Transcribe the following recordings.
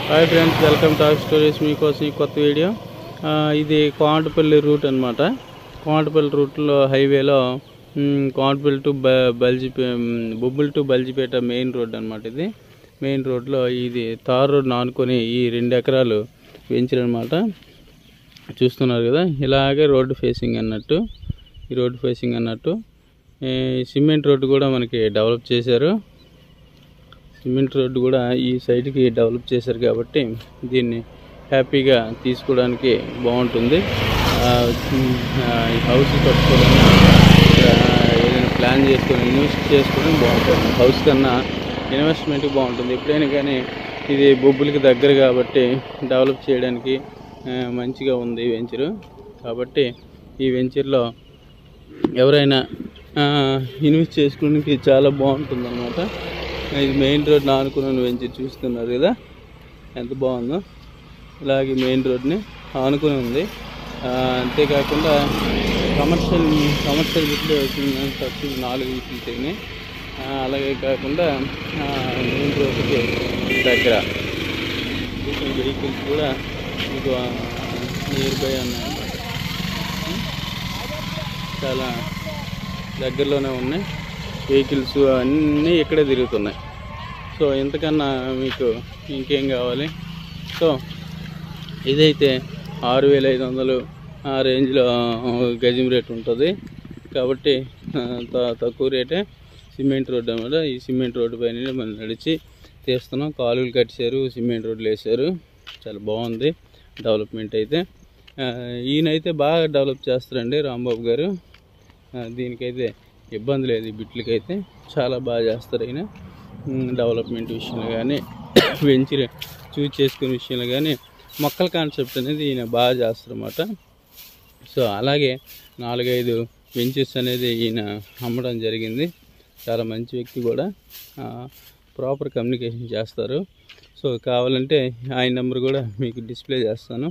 Hi friends, welcome to talk stories. మీకోసం ఈ కొత్త వీడియో. ఇది కోమటపల్లి రూట్ అనమాట. కోమటపల్లి రూట్లో హైవేలో కోమటపల్లి టు బొబ్బుల్ టు బల్జిపేట మెయిన్ రోడ్ అనమాట. ఇది మెయిన్ రోడ్లో ఇది తార్ రోడ్ను ఆనుకొని ఈ 2 ఎకరాలు పెంచారనమాట. చూస్తున్నారు కదా, ఇలాగే రోడ్డు ఫేసింగ్ అన్నట్టు, ఈ రోడ్డు ఫేసింగ్ అన్నట్టు సిమెంట్ రోడ్డు కూడా మనకి డెవలప్ చేశారు. సిమెంట్ రోడ్డు కూడా ఈ సైడ్కి డెవలప్ చేశారు కాబట్టి దీన్ని హ్యాపీగా తీసుకోవడానికి బాగుంటుంది. హౌస్ కట్టుకోవడానికి ఏదైనా ప్లాన్ చేసుకొని ఇన్వెస్ట్ చేసుకోవడానికి బాగుంటుంది. హౌస్ కన్నా ఇన్వెస్ట్మెంట్కి బాగుంటుంది ఎప్పుడైనా. కానీ ఇది బొబ్బులకి దగ్గర కాబట్టి డెవలప్ చేయడానికి మంచిగా ఉంది ఈ వెంచరు. కాబట్టి ఈ వెంచర్లో ఎవరైనా ఇన్వెస్ట్ చేసుకోవడానికి చాలా బాగుంటుంది అన్నమాట. ఇది మెయిన్ రోడ్ని ఆనుకుని వెంచర్ చూస్తున్నారు కదా, ఎంత బాగుందో. ఇలాగే మెయిన్ రోడ్ని ఆనుకుని ఉంది. అంతేకాకుండా కమర్షియల్ బిట్లు తక్కువ 4 వీట్లు తిరిగినాయి. అలాగే కాకుండా మెయిన్ రోడ్డుకి దగ్గర వెహికల్స్ కూడా మీకు నియర్ బై ఉన్నాయన్నమాట. చాలా దగ్గరలోనే ఉన్నాయి వెహికల్స్, అన్నీ ఇక్కడే తిరుగుతున్నాయి. సో ఇంతకన్నా మీకు ఇంకేం కావాలి? సో ఇదైతే 6,500 ఆ రేంజ్లో గజం రేట్ ఉంటుంది. కాబట్టి తక్కువ రేటే సిమెంట్ రోడ్డు అన్నమాట. ఈ సిమెంట్ రోడ్డు పైన మనం నడిచి తీస్తున్నాం. కాలువలు కట్టారు, సిమెంట్ రోడ్లు వేసారు. చాలా బాగుంది డెవలప్మెంట్ అయితే. ఈయనైతే బాగా డెవలప్ చేస్తారండి రాంబాబు గారు. దీనికైతే ఇబ్బంది లేదు. ఈ బిట్లకైతే చాలా బాగా చేస్తారు ఆయన. డెవలప్మెంట్ విషయంలో కానీ, వెంచర్ చూస్ చేసుకునే విషయంలో కానీ, మొక్కల కాన్సెప్ట్ అనేది ఈయన బాగా చేస్తారన్నమాట. సో అలాగే 4-5 వెంచర్స్ అనేది ఈయన అమ్మడం జరిగింది. చాలా మంచి వ్యక్తి కూడా, ప్రాపర్ కమ్యూనికేషన్ చేస్తారు. సో కావాలంటే ఆయన నెంబర్ కూడా మీకు డిస్ప్లే చేస్తాను,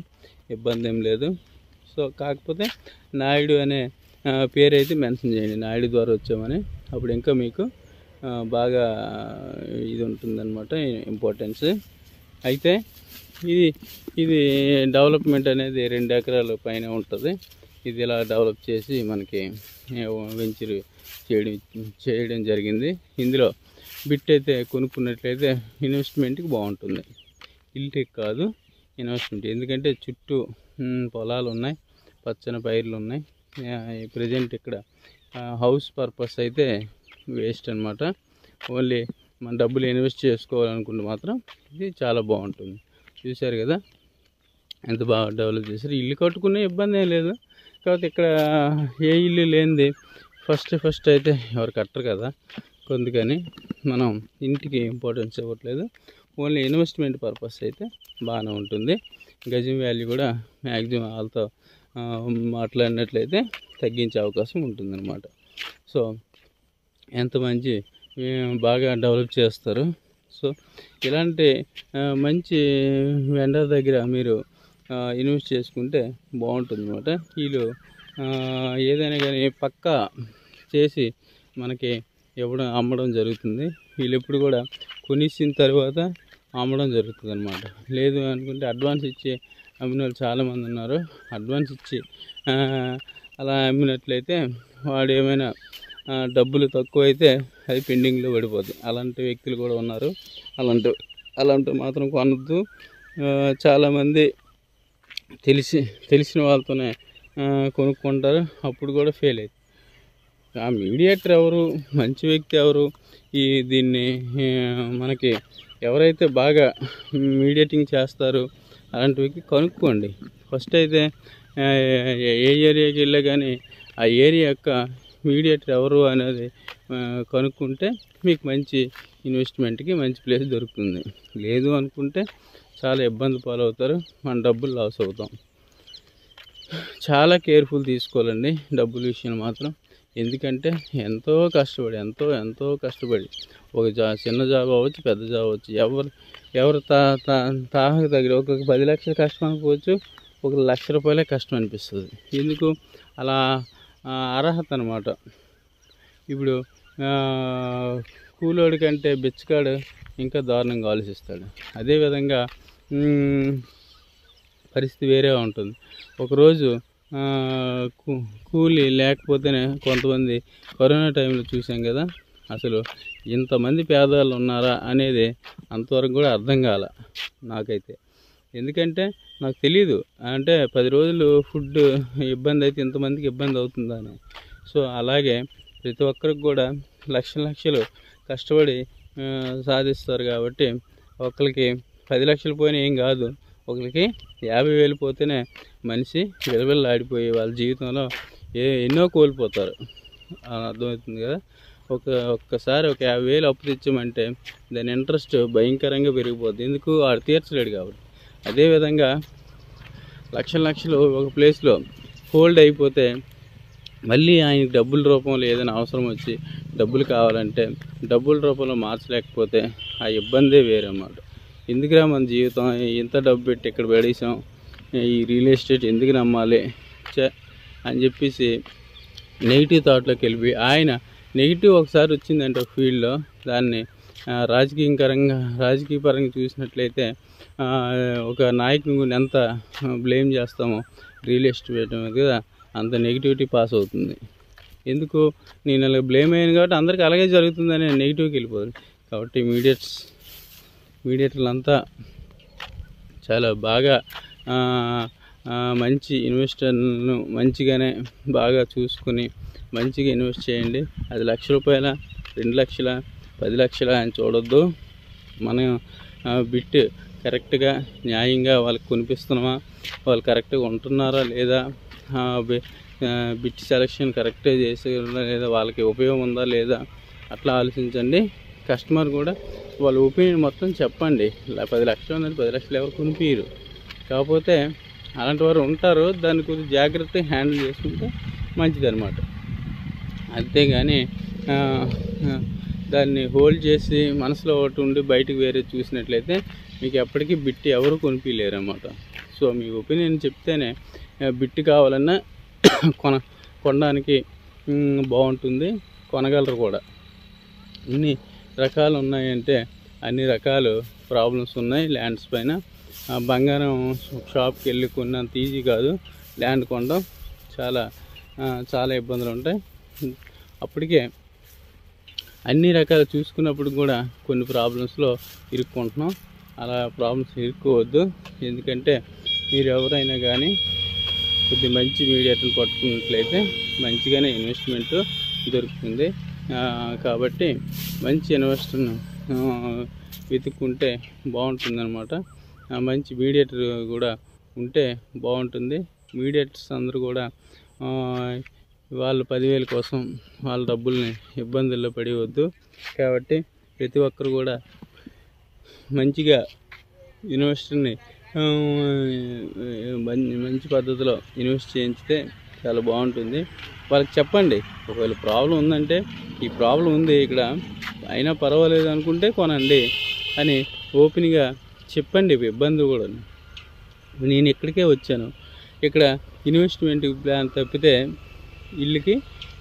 ఇబ్బంది ఏం లేదు. సో కాకపోతే నాయుడు అనే పేరు అయితే మెన్షన్ చేయండి, నాయుడు ద్వారా వచ్చామని. అప్పుడు ఇంకా మీకు బాగా ఇది ఉంటుందన్నమాట, ఇంపార్టెన్స్. అయితే ఇది డెవలప్మెంట్ అనేది 2 ఎకరాల పైన ఉంటుంది. ఇది ఇలా డెవలప్ చేసి మనకి వెంచర్ చేయడం జరిగింది. ఇందులో బిట్ అయితే కొనుక్కున్నట్లయితే ఇన్వెస్ట్మెంట్కి బాగుంటుంది. ఇల్లుకి కాదు, ఇన్వెస్ట్మెంట్. ఎందుకంటే చుట్టూ పొలాలు ఉన్నాయి, పచ్చని పైర్లు ఉన్నాయి. ప్రజెంట్ ఇక్కడ హౌస్ పర్పస్ అయితే వేస్ట్ అనమాట. ఓన్లీ మన డబ్బులు ఇన్వెస్ట్ చేసుకోవాలనుకుంటే మాత్రం ఇది చాలా బాగుంటుంది. చూశారు కదా ఎంత బాగా డెవలప్ చేశారు. ఇల్లు కట్టుకునే ఇబ్బంది ఏం లేదు. కాకపోతే ఇక్కడ ఏ ఇల్లు లేనిది ఫస్ట్ అయితే ఎవరు కట్టరు కదా, అందుకని మనం ఇంటికి ఇంపార్టెన్స్ ఇవ్వట్లేదు. ఓన్లీ ఇన్వెస్ట్మెంట్ పర్పస్ అయితే బాగానే ఉంటుంది. గజం వాల్యూ కూడా మ్యాక్సిమం వాళ్ళతో మాట్లాడినట్లయితే తగ్గించే అవకాశం ఉంటుందన్నమాట. సో ఎంత మంచి బాగా డెవలప్ చేస్తారు. సో ఇలాంటి మంచి వెండర్ దగ్గర మీరు ఇన్వెస్ట్ చేసుకుంటే బాగుంటుంది అన్నమాట. వీళ్ళు ఏదైనా కానీ పక్కా చేసి మనకి అమ్మడం జరుగుతుంది. వీళ్ళు ఎప్పుడు కూడా కొనిసిన తర్వాత అమ్మడం జరుగుతుంది అన్నమాట. లేదు అనుకుంటే అడ్వాన్స్ ఇచ్చి అమ్మిన వాళ్ళు చాలామంది ఉన్నారు. అడ్వాన్స్ ఇచ్చి అలా అమ్మినట్లయితే వాడు ఏమైనా డబ్బులు తక్కువ అయితే అది పెండింగ్లో పడిపోతుంది. అలాంటి వ్యక్తులు కూడా ఉన్నారు. అలాంటి మాత్రం కొనద్దు. చాలామంది తెలిసిన వాళ్ళతోనే కొనుక్కుంటారు, అప్పుడు కూడా ఫెయిల్ అవుతుంది. ఆ మీడియేటర్ ఎవరు, మంచి వ్యక్తి ఎవరు, దీన్ని మనకి ఎవరైతే బాగా మీడియేటింగ్ చేస్తారు అలాంటి వ్యక్తి కనుక్కోండి. ఫస్ట్ అయితే ఏ ఏరియాకి వెళ్ళా కానీ ఆ ఏరియా యొక్క మీడియేటర్ ఎవరు అనేది కనుక్కుంటే మీకు మంచి ఇన్వెస్ట్మెంట్కి మంచి ప్లేస్ దొరుకుతుంది. లేదు అనుకుంటే చాలా ఇబ్బంది పాలవుతారు, మన డబ్బులు లాస్ అవుతాం. చాలా కేర్ఫుల్ తీసుకోవాలండి డబ్బుల విషయం మాత్రం. ఎందుకంటే ఎంతో కష్టపడి ఒక చిన్న జాబ్ అవ్వచ్చు, పెద్ద జాబ్ అవ్వచ్చు, ఎవరు తాహకు దగ్గర ఒక 10 లక్షలు కష్టం అనుకోవచ్చు, ఒక ₹1,00,000 కష్టం అనిపిస్తుంది. ఎందుకు అలా? అర్హత అనమాట. ఇప్పుడు కూలోడి కంటే బిచ్చగాడు ఇంకా దారుణంగా ఆలోచిస్తాడు. అదేవిధంగా పరిస్థితి వేరే ఉంటుంది. ఒకరోజు కూలీ లేకపోతేనే కొంతమంది కరోనా టైంలో చూసాం కదా, అసలు ఇంతమంది పేదవాళ్ళు ఉన్నారా అనేది అంతవరకు కూడా అర్థం కాల నాకైతే. ఎందుకంటే నాకు తెలీదు, అంటే 10 రోజులు ఫుడ్ ఇబ్బంది అయితే ఇంతమందికి ఇబ్బంది అవుతుందని. సో అలాగే ప్రతి ఒక్కరికి కూడా లక్షలు కష్టపడి సాధిస్తారు కాబట్టి ఒకరికి 10 లక్షలు పోయినా ఏం కాదు, ఒకరికి 50,000 పోతేనే మనిషి విలవిల్లాడిపోయి వాళ్ళ జీవితంలో ఎన్నో కోల్పోతారు. అర్థమవుతుంది కదా. ఒక్కసారి ఒక 50,000 అప్పు తెచ్చామంటే దాని ఇంట్రెస్ట్ భయంకరంగా పెరిగిపోతుంది. ఎందుకు, వాడు తీర్చలేడు కాబట్టి. అదేవిధంగా లక్షలు ఒక ప్లేస్లో హోల్డ్ అయిపోతే మళ్ళీ ఆయనకి డబ్బుల రూపంలో ఏదైనా అవసరం వచ్చి డబ్బులు కావాలంటే డబ్బుల రూపంలో మార్చలేకపోతే ఆ ఇబ్బందే వేరన్నమాట. ఎందుకురా మన జీవితం, ఇంత డబ్బు పెట్టి ఇక్కడ పడేసాం, ఈ రియల్ ఎస్టేట్ ఎందుకు నమ్మాలి అని చెప్పేసి నెగిటివ్ థాట్లోకి వెళ్ళిపోయి, ఆయన నెగిటివ్ ఒకసారి వచ్చిందంటే ఒక ఫీల్డ్లో దాన్ని రాజకీయ పరంగా చూసినట్లయితే ఒక నాయకుని ఎంత బ్లేమ్ చేస్తామో రియల్ ఎస్టేట్ మీద అంత నెగిటివిటీ పాస్ అవుతుంది. ఎందుకు, నేను అలా బ్లేమ్ అయ్యాను కాబట్టి అందరికీ అలాగే జరుగుతుందని నెగిటివ్కి వెళ్ళిపోతుంది. కాబట్టి మీడియేటర్లంతా చాలా బాగా మంచి ఇన్వెస్టర్ను మంచిగానే బాగా చూసుకుని మంచిగా ఇన్వెస్ట్ చేయండి. అది ₹1,00,000, 2,00,000, 10,00,000 అని చూడొద్దు. మనం బిట్ కరెక్ట్గా న్యాయంగా వాళ్ళకి కొనిపిస్తున్నామా, వాళ్ళు కరెక్ట్గా ఉంటున్నారా లేదా, బిట్ సెలెక్షన్ కరెక్ట్గా చేసేలా లేదా, వాళ్ళకి ఉపయోగం ఉందా లేదా, అట్లా ఆలోచించండి. కస్టమర్ కూడా వాళ్ళ ఒపీనియన్ మొత్తం చెప్పండి. 10,00,000 ఉందంటే 10,00,000 ఎవరు కొనిపించరు. కాకపోతే అలాంటి వారు ఉంటారు, దాన్ని కొద్దిగా జాగ్రత్తగా హ్యాండిల్ చేసుకుంటే మంచిదన్నమాట. అంతేగాని దాన్ని హోల్డ్ చేసి మనసులో ఒకటి ఉండి బయటకు వేరే చూసినట్లయితే మీకు ఎప్పటికీ బిట్ ఎవరు కొనిపించలేరు అన్నమాట. సో మీ ఒపీనియన్ చెప్తేనే బిట్ కావాలన్నా కొనడానికి బాగుంటుంది, కొనగలరు కూడా. ఇన్ని రకాలు ఉన్నాయంటే అన్ని రకాలు ప్రాబ్లమ్స్ ఉన్నాయి ల్యాండ్స్ పైన. బంగారం షాప్కి వెళ్ళి కొన్నంత ఈజీ కాదు, ల్యాండ్ కొనడం చాలా ఇబ్బందులు ఉంటాయి. అప్పటికే అన్ని రకాలు చూసుకున్నప్పుడు కూడా కొన్ని ప్రాబ్లమ్స్లో ఇరుక్కుంటున్నాం. అలా ప్రాబ్లమ్స్ ఇరుక్కోవద్దు. ఎందుకంటే మీరు ఎవరైనా కానీ కొద్ది మంచి మీడియేటర్ని పట్టుకున్నట్లయితే మంచిగానే ఇన్వెస్ట్మెంట్ దొరుకుతుంది. కాబట్టి మంచి ఇన్వెస్టర్ను వెతుక్కుంటే బాగుంటుందన్నమాట. మంచి మీడియేటర్ కూడా ఉంటే బాగుంటుంది. మీడియేటర్స్ అందరూ కూడా వాళ్ళు 10,000 కోసం వాళ్ళ డబ్బుల్ని ఇబ్బందుల్లో పడివద్దు. కాబట్టి ప్రతి ఒక్కరు కూడా మంచిగా ఇన్వెస్టర్ని మంచి పద్ధతిలో ఇన్వెస్ట్ చేయించితే చాలా బాగుంటుంది. వాళ్ళకి చెప్పండి, ఒకవేళ ప్రాబ్లం ఉందంటే ఈ ప్రాబ్లం ఉంది ఇక్కడ, అయినా పర్వాలేదు అనుకుంటే కొనండి అని ఓపెన్గా చెప్పండి. ఇబ్బంది కూడా, నేను ఇక్కడికే వచ్చాను, ఇక్కడ ఇన్వెస్ట్మెంట్ ప్లాన్ తప్పితే ఇల్లుకి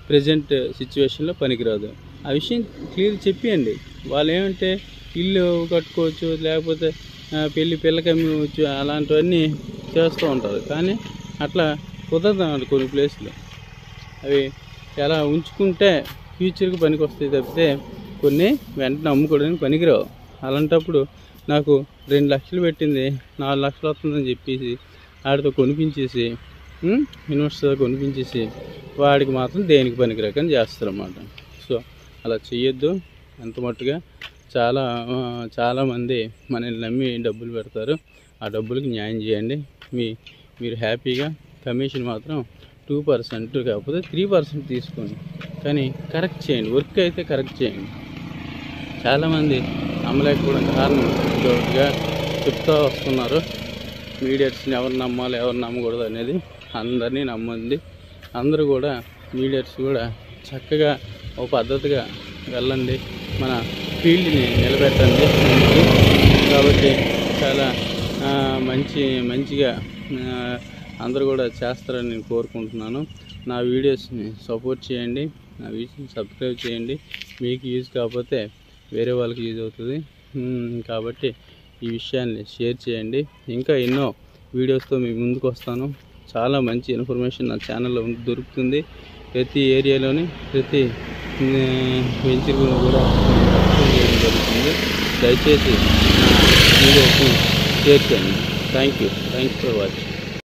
ప్రజెంట్ సిచ్యువేషన్లో పనికిరాదు. ఆ విషయం క్లియర్ చెప్పండి. వాళ్ళు ఏమంటే ఇల్లు కట్టుకోవచ్చు, లేకపోతే పిల్లకి అమ్మవచ్చు, అలాంటివన్నీ చేస్తూ ఉంటారు. కానీ అట్లా కుదరదు అన్నమాట. కొన్ని ప్లేస్లో అవి ఎలా ఉంచుకుంటే ఫ్యూచర్కి పనికి వస్తాయి తప్పితే కొన్ని వెంటనే అమ్ముకోవడానికి పనికిరావు. అలాంటప్పుడు నాకు 2 లక్షలు పెట్టింది 4 లక్షలు వస్తుందని చెప్పేసి వాడితో కొనిపించేసి ఇన్వెస్టర్ కొనిపించేసి వాడికి మాత్రం దేనికి పనికిరాకని చేస్తారన్నమాట. సో అలా చేయొద్దు. ఎంత మట్టుగా చాలామంది మనల్ని నమ్మి డబ్బులు పెడతారు. ఆ డబ్బులకి న్యాయం చేయండి. మీరు హ్యాపీగా కమిషన్ మాత్రం 2% కాకపోతే 3% తీసుకోండి, కానీ కరెక్ట్ చేయండి. వర్క్ అయితే కరెక్ట్ చేయండి. చాలామంది నమ్మలేకపోవడం కారణం ఇదొకటిగా చెప్తూ వస్తున్నారు. మీడియేటర్స్ని ఎవరు నమ్మాలి ఎవరు నమ్మకూడదు అనేది అందరినీ నమ్మండి. అందరూ కూడా మీడియేటర్స్ కూడా చక్కగా ఒక పద్ధతిగా వెళ్ళండి, మన ఫీల్డ్ని నిలబెట్టండి. కాబట్టి చాలా మంచిగా అందరూ కూడా చేస్తారని నేను కోరుకుంటున్నాను. నా వీడియోస్ని సపోర్ట్ చేయండి, నా వీడియోస్ని సబ్స్క్రైబ్ చేయండి. మీకు యూజ్ కాకపోతే వేరే వాళ్ళకి యూజ్ అవుతుంది. కాబట్టి ఈ విషయాన్ని షేర్ చేయండి. ఇంకా ఎన్నో వీడియోస్తో మీ ముందుకు వస్తాను. చాలా మంచి ఇన్ఫర్మేషన్ నా ఛానల్లో దొరుకుతుంది. ప్రతి ఏరియాలోని ప్రతి వెంచర్ కూడా చేయడం జరుగుతుంది. దయచేసి నా వీడియోస్ని షేర్ చేయండి. Thank you for watching.